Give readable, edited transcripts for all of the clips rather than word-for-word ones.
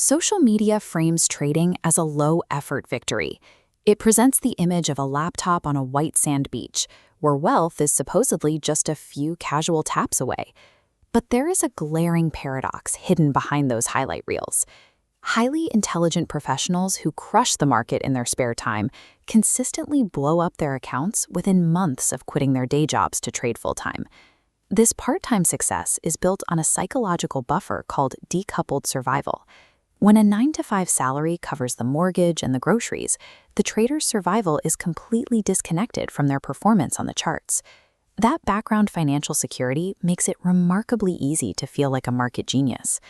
Social media frames trading as a low-effort victory. It presents the image of a laptop on a white sand beach, where wealth is supposedly just a few casual taps away. But there is a glaring paradox hidden behind those highlight reels. Highly intelligent professionals who crush the market in their spare time consistently blow up their accounts within months of quitting their day jobs to trade full-time. This part-time success is built on a psychological buffer called decoupled survival. When a 9-to-5 salary covers the mortgage and the groceries, the trader's survival is completely disconnected from their performance on the charts. That background financial security makes it remarkably easy to feel like a market genius.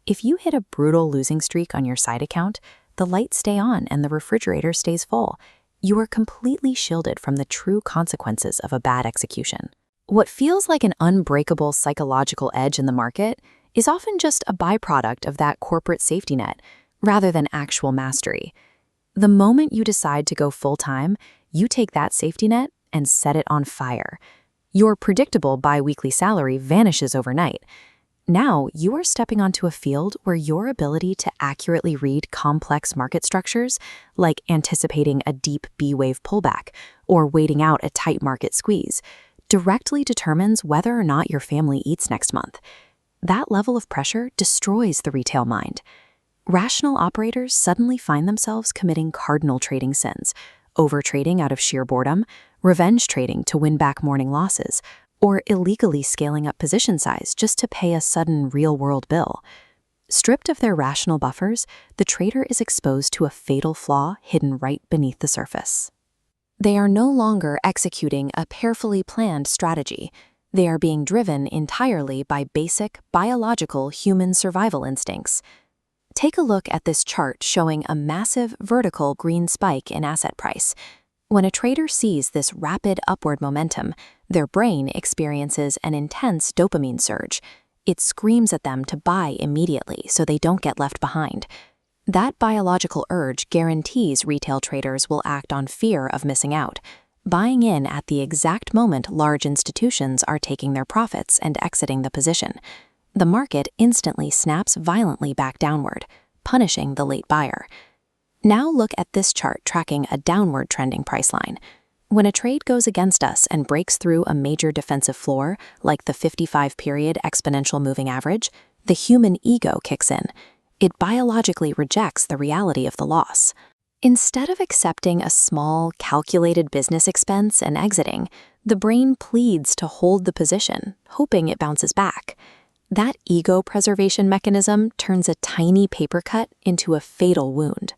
If you hit a brutal losing streak on your side account, the lights stay on and the refrigerator stays full. You are completely shielded from the true consequences of a bad execution. What feels like an unbreakable psychological edge in the market is often just a byproduct of that corporate safety net, rather than actual mastery. The moment you decide to go full-time, you take that safety net and set it on fire. Your predictable bi-weekly salary vanishes overnight. Now you are stepping onto a field where your ability to accurately read complex market structures, like anticipating a deep B-wave pullback or waiting out a tight market squeeze, directly determines whether or not your family eats next month. That level of pressure destroys the retail mind. Rational operators suddenly find themselves committing cardinal trading sins, overtrading out of sheer boredom, revenge trading to win back morning losses, or illegally scaling up position size just to pay a sudden real-world bill. Stripped of their rational buffers, the trader is exposed to a fatal flaw hidden right beneath the surface. They are no longer executing a carefully planned strategy. They are being driven entirely by basic, biological human survival instincts. Take a look at this chart showing a massive vertical green spike in asset price. When a trader sees this rapid upward momentum, their brain experiences an intense dopamine surge. It screams at them to buy immediately so they don't get left behind. That biological urge guarantees retail traders will act on fear of missing out, buying in at the exact moment large institutions are taking their profits and exiting the position. The market instantly snaps violently back downward, punishing the late buyer. Now look at this chart tracking a downward trending price line. When a trade goes against us and breaks through a major defensive floor, like the 55-period exponential moving average, the human ego kicks in. It biologically rejects the reality of the loss. Instead of accepting a small, calculated business expense and exiting, the brain pleads to hold the position, hoping it bounces back. That ego preservation mechanism turns a tiny paper cut into a fatal wound.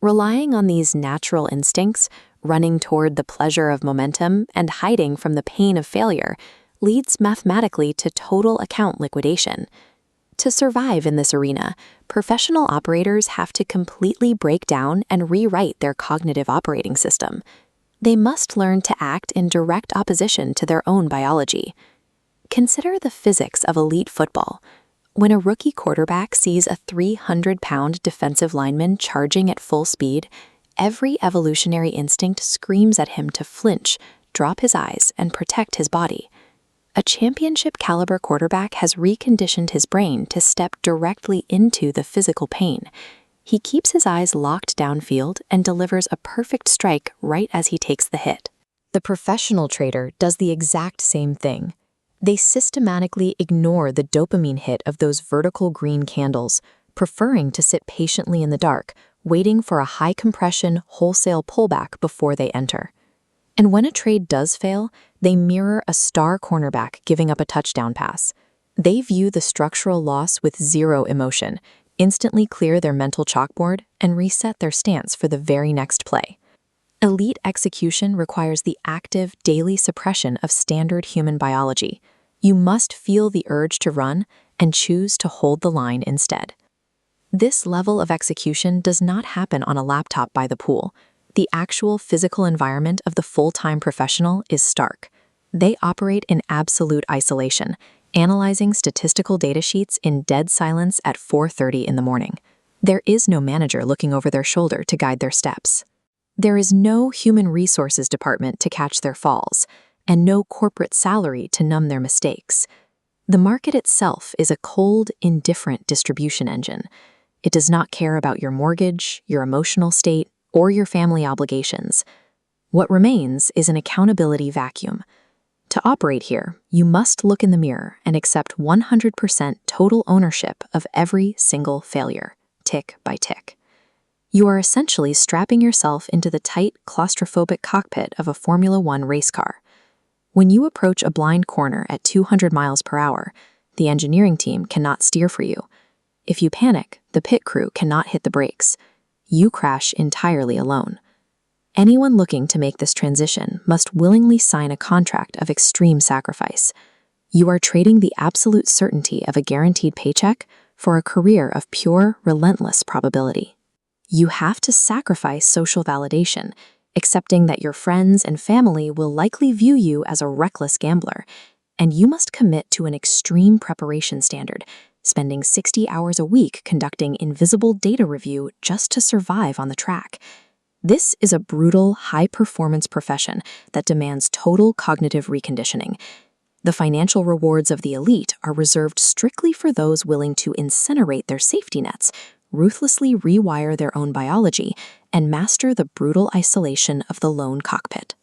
Relying on these natural instincts, running toward the pleasure of momentum and hiding from the pain of failure, leads mathematically to total account liquidation. To survive in this arena, professional operators have to completely break down and rewrite their cognitive operating system. They must learn to act in direct opposition to their own biology. Consider the physics of elite football. When a rookie quarterback sees a 300-pound defensive lineman charging at full speed, every evolutionary instinct screams at him to flinch, drop his eyes, and protect his body. A championship-caliber quarterback has reconditioned his brain to step directly into the physical pain. He keeps his eyes locked downfield and delivers a perfect strike right as he takes the hit. The professional trader does the exact same thing. They systematically ignore the dopamine hit of those vertical green candles, preferring to sit patiently in the dark, waiting for a high-compression wholesale pullback before they enter. And when a trade does fail, they mirror a star cornerback giving up a touchdown pass. They view the structural loss with zero emotion, instantly clear their mental chalkboard, and reset their stance for the very next play. Elite execution requires the active, daily suppression of standard human biology. You must feel the urge to run and choose to hold the line instead. This level of execution does not happen on a laptop by the pool. The actual physical environment of the full-time professional is stark. They operate in absolute isolation, analyzing statistical data sheets in dead silence at 4:30 in the morning. There is no manager looking over their shoulder to guide their steps. There is no human resources department to catch their falls, and no corporate salary to numb their mistakes. The market itself is a cold, indifferent distribution engine. It does not care about your mortgage, your emotional state, or your family obligations. What remains is an accountability vacuum. To operate here, you must look in the mirror and accept 100% total ownership of every single failure, tick by tick. You are essentially strapping yourself into the tight, claustrophobic cockpit of a Formula One race car. When you approach a blind corner at 200 miles per hour, the engineering team cannot steer for you. If you panic, the pit crew cannot hit the brakes. You crash entirely alone. Anyone looking to make this transition must willingly sign a contract of extreme sacrifice. You are trading the absolute certainty of a guaranteed paycheck for a career of pure, relentless probability. You have to sacrifice social validation, accepting that your friends and family will likely view you as a reckless gambler, and you must commit to an extreme preparation standard, spending 60 hours a week conducting invisible data review just to survive on the track. This is a brutal, high-performance profession that demands total cognitive reconditioning. The financial rewards of the elite are reserved strictly for those willing to incinerate their safety nets, ruthlessly rewire their own biology, and master the brutal isolation of the lone cockpit.